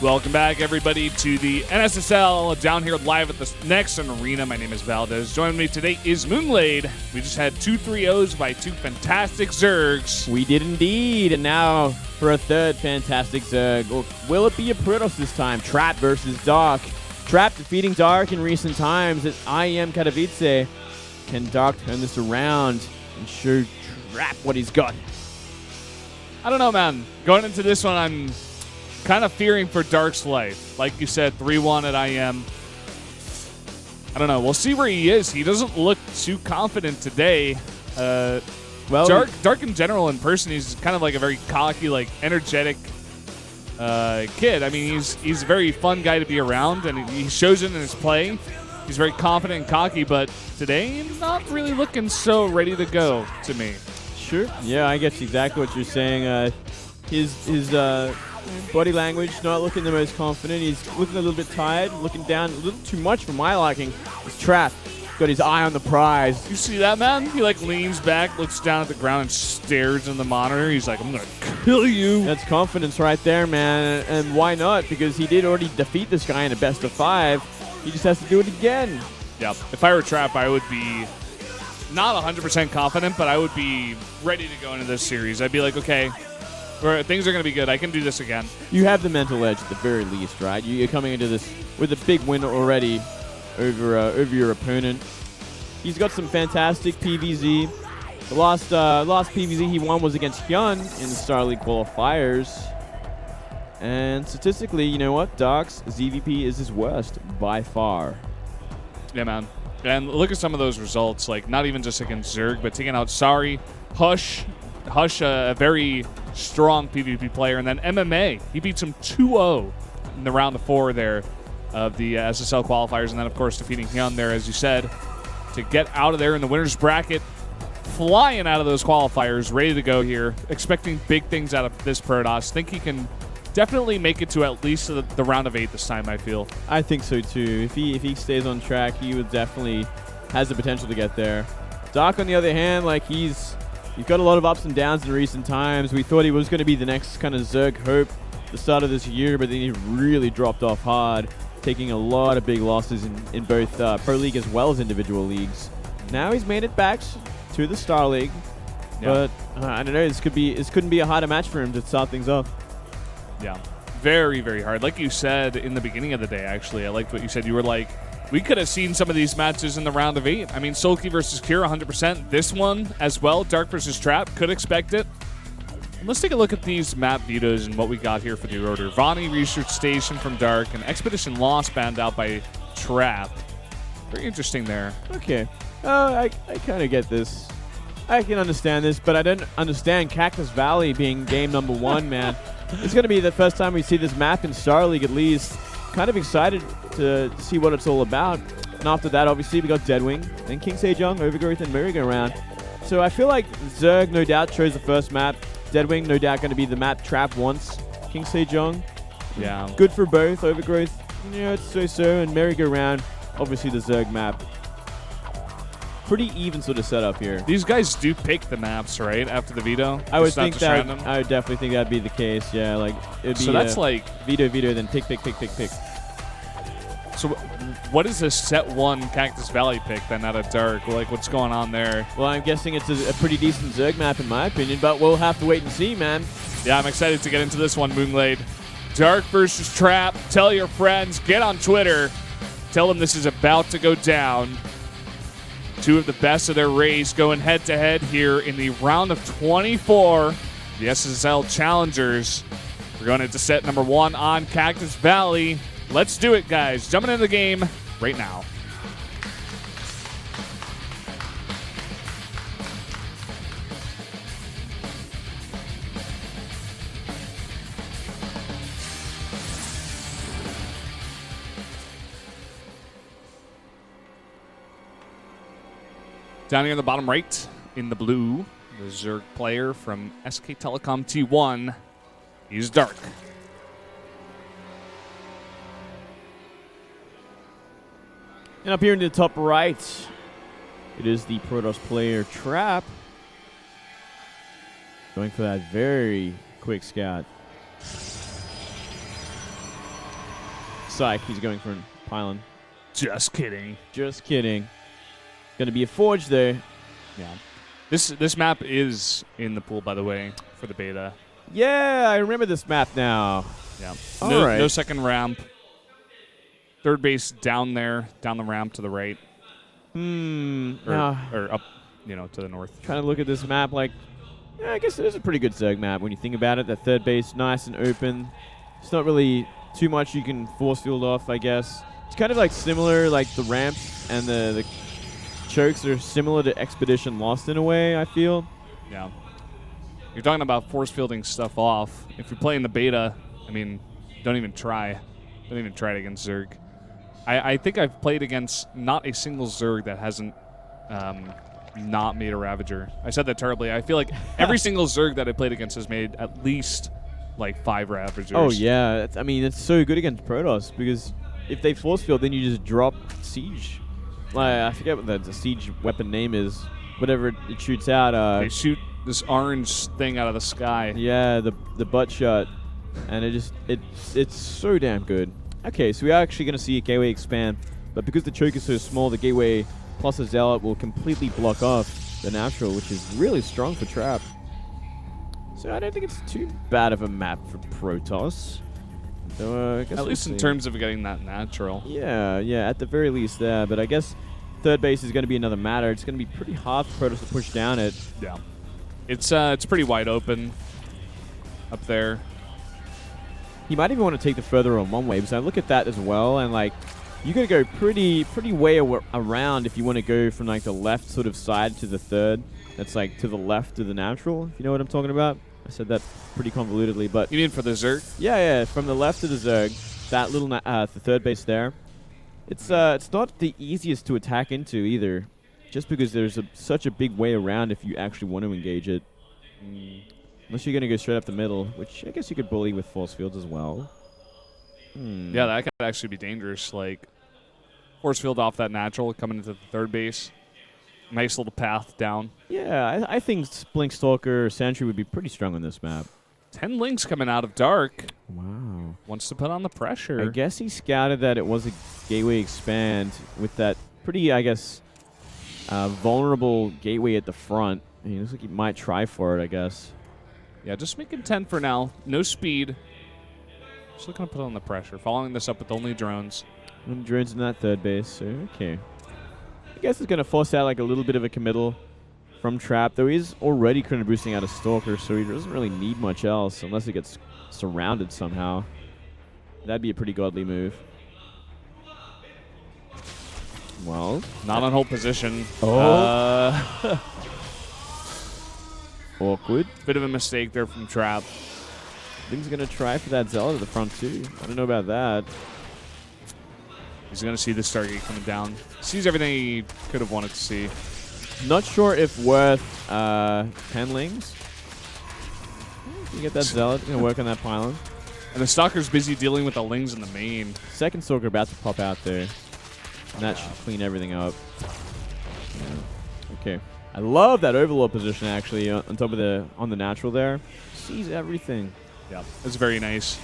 Welcome back, everybody, to the NSSL down here live at the next arena. My name is Valdez. Joining me today is Moonglade. We just had 2 3-0s by 2 fantastic Zergs. We did indeed, and now for a third fantastic Zerg. Will it be a Protoss this time? Trap versus Dark. Trap defeating Dark in recent times at IEM Katowice. Can Dark turn this around and show Trap what he's got? I don't know, man. Going into this one, I'm kind of fearing for Dark's life. Like you said, 3-1 at IM. I don't know. We'll see where he is. He doesn't look too confident today. Well, Dark in general, in person, he's kind of like a very cocky, like energetic kid. I mean, he's a very fun guy to be around, and he shows it in his play. He's very confident and cocky, but today, not really looking so ready to go to me. Sure. Yeah, I get exactly what you're saying. His body language not looking the most confident. He's looking a little bit tired, looking down a little too much for my liking. He's Trap. Got his eye on the prize. You see that, man? He like leans back, looks down at the ground, and stares in the monitor. He's like, I'm going to kill you. That's confidence right there, man. And why not? Because he did already defeat this guy in a best of 5. He just has to do it again. Yep. If I were Trap, I would be not 100% confident, but I would be ready to go into this series. I'd be like, okay, things are going to be good. I can do this again. You have the mental edge at the very least, right? You're coming into this with a big win already over your opponent. He's got some fantastic PvZ. The last PvZ he won was against Hyun in the Star League qualifiers. And statistically, you know what? Dark's ZVP is his worst by far. Yeah, man. And look at some of those results. Like, not even just against Zerg, but taking out Sari, Hush, a very strong PvP player, and then MMA. He beats him 2-0 in the round of 4 there of the SSL qualifiers, and then, of course, defeating Hyun there, as you said, to get out of there in the winner's bracket, flying out of those qualifiers, ready to go here, expecting big things out of this Protoss. Think he can definitely make it to at least the round of 8 this time, I feel. I think so, too. If he stays on track, he would definitely has the potential to get there. Dark, on the other hand, like he's got a lot of ups and downs in recent times. We thought he was going to be the next kind of Zerg hope at the start of this year, but then he really dropped off hard, taking a lot of big losses in both Pro League as well as individual leagues. Now he's made it back to the Star League, but I don't know. This couldn't be a harder match for him to start things off. Yeah, very, very hard. Like you said in the beginning of the day, actually, I liked what you said. You were like, we could have seen some of these matches in the round of 8. I mean, Sulky versus Kira, 100%. This one as well, Dark versus Trap, could expect it. And let's take a look at these map vetoes and what we got here for the order. Vani Research Station from Dark, and Expedition Lost banned out by Trap. Very interesting there. Okay. I kind of get this. I can understand this, but I don't understand Cactus Valley being game number 1, man. It's going to be the first time we see this map in Star League, at least. Kind of excited to see what it's all about. And after that, obviously, we got Deadwing, then King Sejong, Overgrowth, and Merry-Go-Round. So I feel like Zerg, no doubt, chose the first map. Deadwing, no doubt, going to be the map Trap wants. King Sejong, yeah, good for both. Overgrowth, it's so-so. And Merry-Go-Round, obviously the Zerg map. Pretty even sort of setup here. These guys do pick the maps, right, after the veto? I would think that. I would definitely think that'd be the case. Yeah, like it'd be. So that's like veto, then pick. So what is a set 1 Cactus Valley pick then out of Dark? Like, what's going on there? Well, I'm guessing it's a pretty decent Zerg map in my opinion, but we'll have to wait and see, man. Yeah, I'm excited to get into this one, Moonglade. Dark versus Trap. Tell your friends. Get on Twitter. Tell them this is about to go down. 2 of the best of their race going head-to-head here in the round of 24. The SSL Challengers. We're going into set number 1 on Cactus Valley. Let's do it, guys. Jumping into the game right now. Down here in the bottom right, in the blue, the Zerg player from SK Telecom T1, he's Dark. And up here in the top right, it is the Protoss player Trap. Going for that very quick scout. Psych, he's going for a pylon. Just kidding. Just kidding. Gonna be a forge there. Yeah. This map is in the pool, by the way, for the beta. Yeah, I remember this map now. Yeah. All No, right. no second ramp. Third base down there, down the ramp to the right. Or up, to the north. Trying to look at this map like, yeah, I guess it is a pretty good Zerg map when you think about it. That third base, nice and open. It's not really too much you can force field off, I guess. It's kind of like similar, like the ramps and the chokes are similar to Expedition Lost in a way, I feel. Yeah. You're talking about force fielding stuff off. If you're playing the beta, I mean, don't even try. Don't even try it against Zerg. I think I've played against not a single Zerg that hasn't not made a Ravager. I said that terribly. I feel like every single Zerg that I played against has made at least like 5 Ravagers. Oh, yeah. It's so good against Protoss because if they force field, then you just drop Siege. I forget what the Siege weapon name is. Whatever it shoots out. They shoot this orange thing out of the sky. Yeah, the butt shot. And it's so damn good. Okay, so we are actually going to see a gateway expand, but because the choke is so small, the gateway plus a zealot will completely block off the natural, which is really strong for trap. So I don't think it's too bad of a map for Protoss. So, I guess at least in terms of getting that natural. Yeah, at the very least there. But I guess third base is going to be another matter. It's going to be pretty hard for Protoss to push down it. Yeah, it's pretty wide open up there. He might even want to take the further on one way, because I look at that as well, and like you got to go pretty way around if you want to go from like the left sort of side to the third. That's like to the left of the natural. If you know what I'm talking about. I said that pretty convolutedly, but you mean for the Zerg? Yeah, from the left to the Zerg, that little the third base there. It's not the easiest to attack into either, just because there's such a big way around if you actually want to engage it. Unless you're going to go straight up the middle, which I guess you could bully with force fields as well. Yeah, that could actually be dangerous. Like, force field off that natural, coming into the third base. Nice little path down. Yeah, I think Blink Stalker or Sentry would be pretty strong on this map. 10 links coming out of Dark. Wow. Wants to put on the pressure. I guess he scouted that it was a gateway expand with that pretty, I guess, vulnerable gateway at the front. And he looks like he might try for it, I guess. Yeah, just making 10 for now. No speed. Just looking to put on the pressure. Following this up with only drones. And drones in that third base, so okay. I guess it's going to force out like a little bit of a committal from Trap, though he's already kind of boosting out a Stalker, so he doesn't really need much else unless he gets surrounded somehow. That'd be a pretty godly move. Well, not on hold position. Oh. Awkward. Bit of a mistake there from Trap. I think he's going to try for that Zealot at the front, too. I don't know about that. He's going to see the Stargate coming down. Sees everything he could have wanted to see. Not sure if worth 10 lings. You get that Zealot. Going to work on that pylon. And the Stalker's busy dealing with the lings in the main. Second Stalker about to pop out there. And that should clean everything up. Yeah. Okay. I love that Overlord position, actually, on top of on the natural there. Sees everything. Yeah, it's very nice.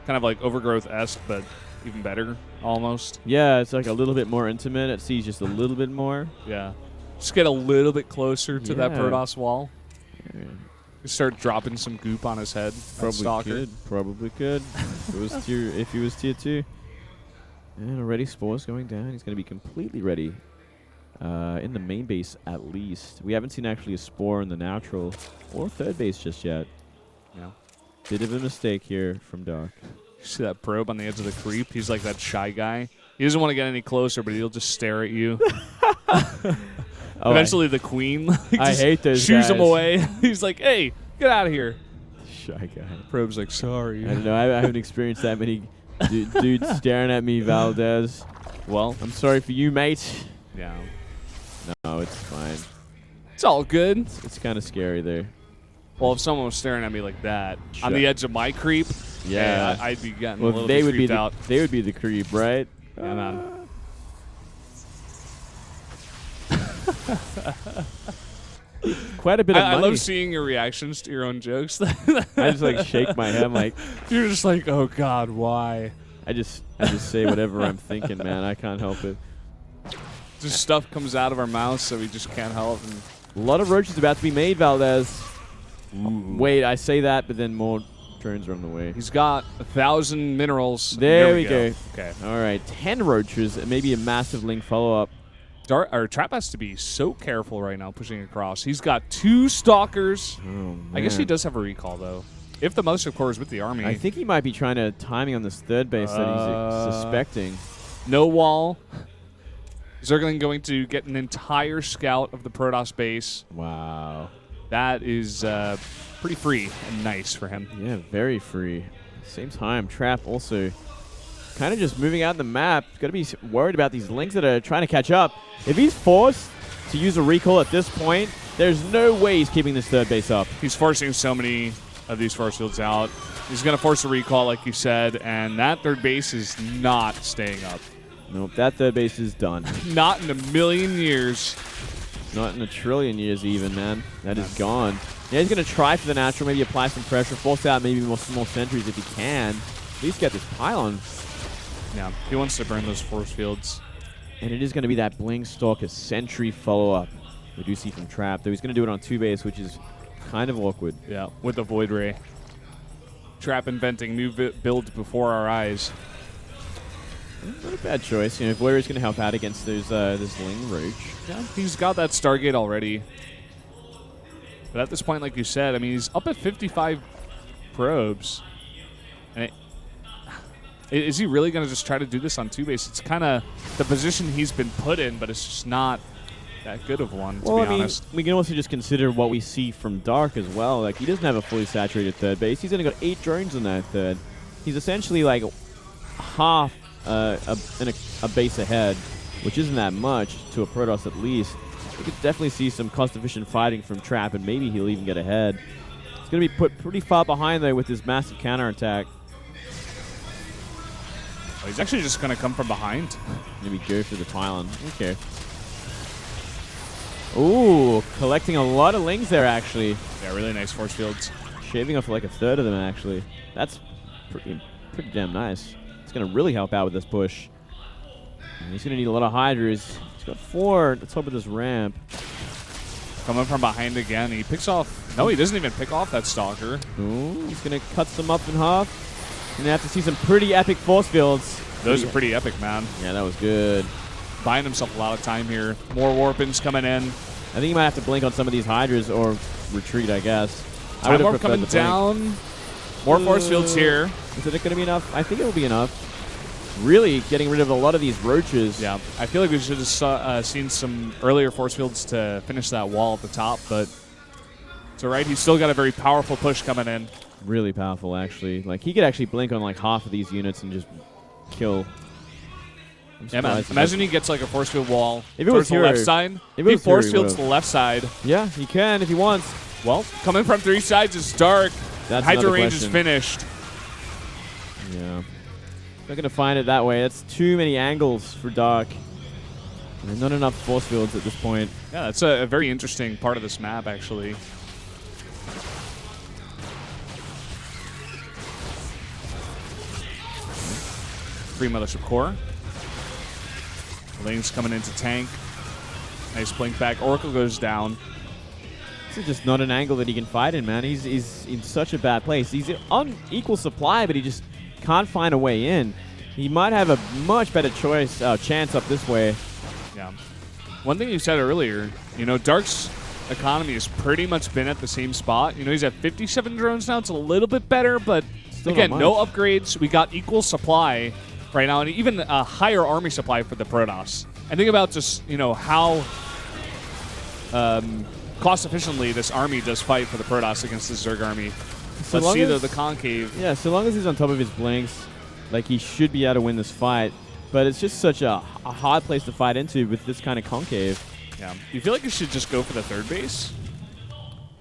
Kind of like Overgrowth-esque, but even better, almost. Yeah, it's like a little bit more intimate. It sees just a little bit more. Yeah. Just get a little bit closer to that Protoss wall. Yeah. Start dropping some goop on his head. Probably could. If he was tier 2. And already Spores going down. He's going to be completely ready. In the main base, at least. We haven't seen actually a Spore in the natural or third base just yet. Yeah. Bit of a mistake here from Dark. You see that probe on the edge of the creep? He's like that shy guy. He doesn't want to get any closer, but he'll just stare at you. Eventually, the queen I hate those shoos guys. him away. He's like, "Hey, get out of here!" Shy guy. Probe's like, "Sorry." I don't know. I haven't experienced that many dudes staring at me, Valdez. Well, I'm sorry for you, mate. Yeah. No, it's fine. It's all good. It's kind of scary there. Well, if someone was staring at me like that on the edge of my creep, yeah, I'd be getting a little bit creeped out. They would be the creep, right? Yeah, man. quite a bit of money. I love seeing your reactions to your own jokes. I just like shake my head. I'm like, you're just like, oh God, why? I just say whatever I'm thinking, man. I can't help it. Just stuff comes out of our mouths, so we just can't help. And a lot of roaches about to be made, Valdez. Wait, I say that, but then more drones are on the way. He's got 1,000 minerals. There we go. Okay. All right, 10 roaches and maybe a massive link follow-up. Trap has to be so careful right now pushing across. He's got 2 stalkers. Oh, man. I guess he does have a recall, though. If the mothership core is with the army. I think he might be trying to timing on this third base that he's suspecting. No wall. Zergling going to get an entire scout of the Protoss base. Wow. That is pretty free and nice for him. Yeah, very free. Same time, Trap also kind of just moving out the map. Got to be worried about these links that are trying to catch up. If he's forced to use a recall at this point, there's no way he's keeping this third base up. He's forcing so many of these force fields out. He's going to force a recall, like you said, and that third base is not staying up. Nope, that third base is done. Not in a million years. Not in a trillion years even, man. That is gone. Yeah, he's going to try for the natural, maybe apply some pressure, force out maybe more sentries if he can. At least get this pylon. Yeah, he wants to burn those force fields. And it is going to be that Bling Stalker sentry follow-up. We do see from Trap, though he's going to do it on 2 base, which is kind of awkward. Yeah, with the Void Ray. Trap inventing new builds before our eyes. Not a bad choice. You know, if Void Ray's going to help out against those this Ling Roach. Yeah, he's got that Stargate already. But at this point, like you said, I mean, he's up at 55 probes. And is he really going to just try to do this on 2 base? It's kind of the position he's been put in, but it's just not that good of one, to be honest. We can also just consider what we see from Dark as well. Like, he doesn't have a fully saturated third base. He's only got 8 drones in that third. He's essentially like half a base ahead, which isn't that much to a Protoss at least. We could definitely see some cost-efficient fighting from Trap, and maybe he'll even get ahead. He's going to be put pretty far behind, though, with this massive counterattack. Oh, he's actually just going to come from behind. Maybe go for the pylon. Okay. Ooh, collecting a lot of lings there, actually. Yeah, really nice force fields. Shaving off like a third of them, actually. That's pretty damn nice. It's going to really help out with this push. And he's going to need a lot of Hydras. He's got 4 at the top of this ramp. Coming from behind again. He picks off. No, he doesn't even pick off that Stalker. Ooh, he's going to cut some up in half. Going to have to see some pretty epic force fields. Those are pretty epic, man. Yeah, that was good. Buying himself a lot of time here. More Warpins coming in. I think he might have to blink on some of these Hydras or retreat, I guess. Time Warp coming down. More force fields here. Is it going to be enough? I think it will be enough. Really getting rid of a lot of these roaches. Yeah, I feel like we should have seen some earlier force fields to finish that wall at the top, but it's all right. He's still got a very powerful push coming in. Really powerful, actually. Like, he could actually blink on like half of these units and just kill. Yeah, man. Imagine he gets like a force field wall if it was the left side. If he force fields to the left side. Yeah, he can if he wants. Well, coming from 3 sides is Dark. Hydra range is finished. Yeah. Not going to find it that way. That's too many angles for Dark. And there's not enough force fields at this point. Yeah, that's a very interesting part of this map, actually. Free Mothership Core. Lane's coming into tank. Nice blink back. Oracle goes down. This is just not an angle that he can fight in, man. He's in such a bad place. He's on equal supply, but he just can't find a way in. He might have a much better chance up this way. Yeah. One thing you said earlier, you know, Dark's economy has pretty much been at the same spot. You know, he's at 57 drones now. It's a little bit better, but still again, no upgrades. We got equal supply right now, and even a higher army supply for the Protoss. And think about just, you know, how cost efficiently this army does fight for the Protoss against the Zerg army. So let's see the concave. Yeah, so long as he's on top of his blinks, like, he should be able to win this fight. But it's just such a hard place to fight into with this kind of concave. Yeah. You feel like you should just go for the third base?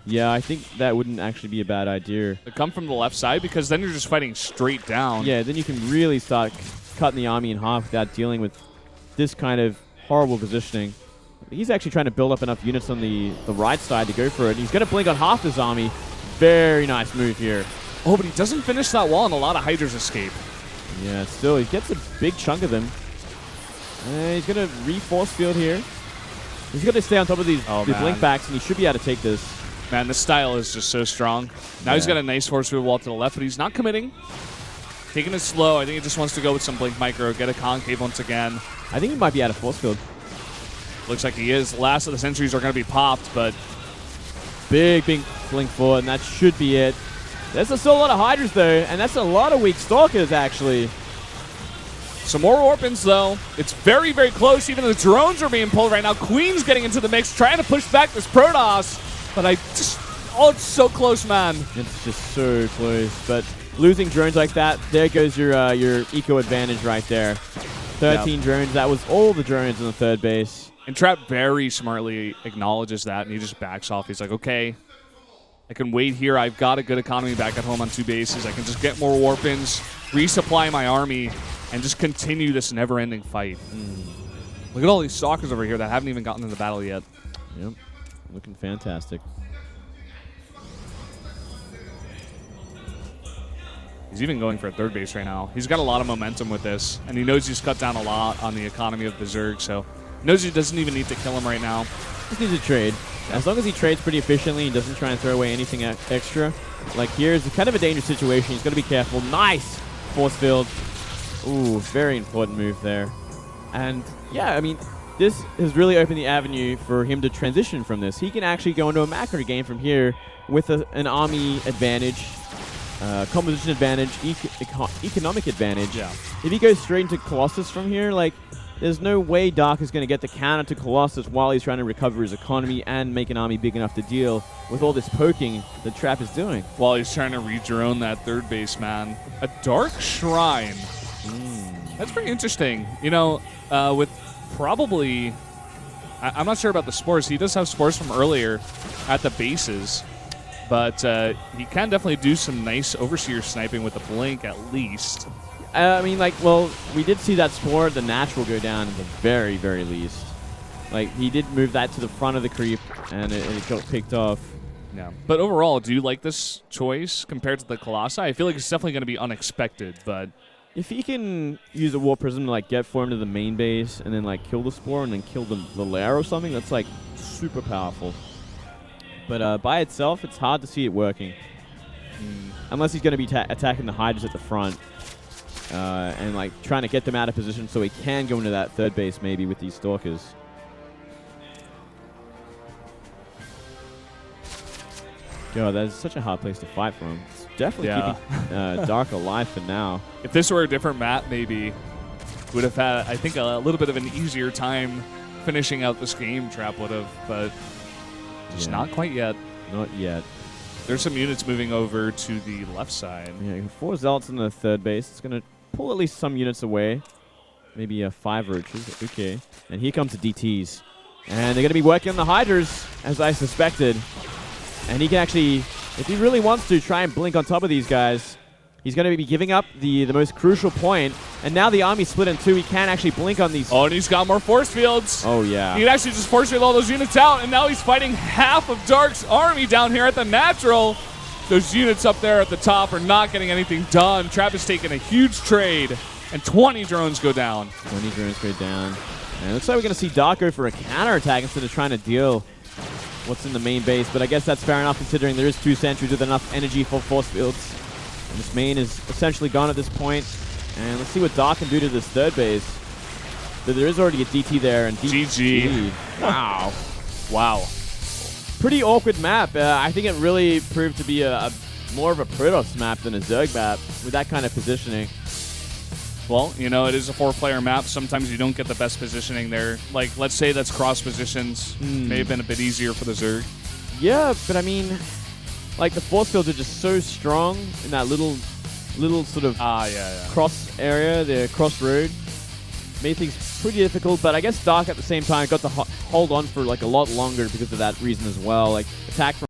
Yeah, I think that wouldn't actually be a bad idea. To come from the left side, because then you're just fighting straight down. Yeah, then you can really start cutting the army in half without dealing with this kind of horrible positioning. He's actually trying to build up enough units on the right side to go for it. He's going to blink on half his army. Very nice move here. Oh, but he doesn't finish that wall, and a lot of Hydras escape. Yeah, still, he gets a big chunk of them. He's going to re-force field here. He's going to stay on top of these blink backs, and he should be able to take this. Man, this style is just so strong. Now he's got a nice force field wall to the left, but he's not committing. Taking it slow. I think he just wants to go with some blink micro, get a concave once again. I think he might be out of force field. Looks like he is. Last of the sentries are going to be popped, but... Big blink forward, and that should be it. There's still a lot of Hydras, though, and that's a lot of weak Stalkers, actually. Some more Orphans, though. It's very, very close. Even the drones are being pulled right now. Queen's getting into the mix, trying to push back this Protoss. But it's so close, man. It's just so close. But losing drones like that, there goes your eco advantage right there. 13 drones. That was all the drones in the third base. And Trap very smartly acknowledges that, and he just backs off. He's like, okay, I can wait here. I've got a good economy back at home on 2 bases. I can just get more Warpins, resupply my army, and just continue this never-ending fight. Look at all these Stalkers over here that haven't even gotten into battle yet. Yep, looking fantastic. He's even going for a third base right now. He's got a lot of momentum with this, and he knows he's cut down a lot on the economy of the Zerg, so he knows he doesn't even need to kill him right now. Just needs to trade. As long as he trades pretty efficiently and doesn't try and throw away anything extra. Like here's kind of a dangerous situation. He's got to be careful. Nice force field. Ooh, very important move there. And yeah, I mean, this has really opened the avenue for him to transition from this. He can actually go into a macro game from here with an army advantage, composition advantage, economic advantage. Yeah. If he goes straight into Colossus from here, like, there's no way Dark is going to get the counter to Colossus while he's trying to recover his economy and make an army big enough to deal with all this poking that Trap is doing. While he's trying to re-drone that third base, man. A Dark Shrine. That's pretty interesting. You know, with probably... I'm not sure about the spores. He does have spores from earlier at the bases. But he can definitely do some nice Overseer sniping with the Blink, at least. I mean, like, well, we did see that spore, the natural, go down at the very, very least. Like, he did move that to the front of the creep, and it got picked off. Yeah. But overall, do you like this choice compared to the Colossi? I feel like it's definitely going to be unexpected, but... If he can use a War Prism to, like, get formed to the main base and then, like, kill the spore and then kill the lair or something, that's, like, super powerful. But by itself, it's hard to see it working. Unless he's going to be attacking the Hydras at the front. And like trying to get them out of position so he can go into that third base maybe with these Stalkers. God, that is such a hard place to fight from. It's definitely keeping Dark alive for now. If this were a different map, maybe would have had, I think, a little bit of an easier time finishing out this game. Trap would have, but just not quite yet. Not yet. There's some units moving over to the left side. Yeah, 4 Zealots in the third base. It's going to pull at least some units away. Maybe 5 Roaches. Okay. And here comes the DTs. And they're going to be working on the Hydras, as I suspected. And he can actually, if he really wants to, try and blink on top of these guys. He's going to be giving up the most crucial point. And now the army's split in 2. He can actually blink on these. Oh, and he's got more force fields. Oh, yeah. He can actually just force field all those units out. And now he's fighting half of Dark's army down here at the natural. Those units up there at the top are not getting anything done. Trap is taking a huge trade. And 20 drones go down. 20 drones go down. And it looks like we're going to see Dark go for a counterattack instead of trying to deal what's in the main base. But I guess that's fair enough considering there is 2 sentries with enough energy for force fields. And this main is essentially gone at this point. And let's see what Dark can do to this third base. But there is already a DT there. And GG. Wow. Wow. Pretty awkward map. I think it really proved to be a more of a Protoss map than a Zerg map with that kind of positioning. Well, you know, it is a 4-player map. Sometimes you don't get the best positioning there. Like, let's say that's cross positions. May have been a bit easier for the Zerg. Yeah, but I mean, like the force fields are just so strong in that little sort of cross area, the crossroad. Made things pretty difficult, but I guess Dark at the same time got to hold on for like a lot longer because of that reason as well. Like attack from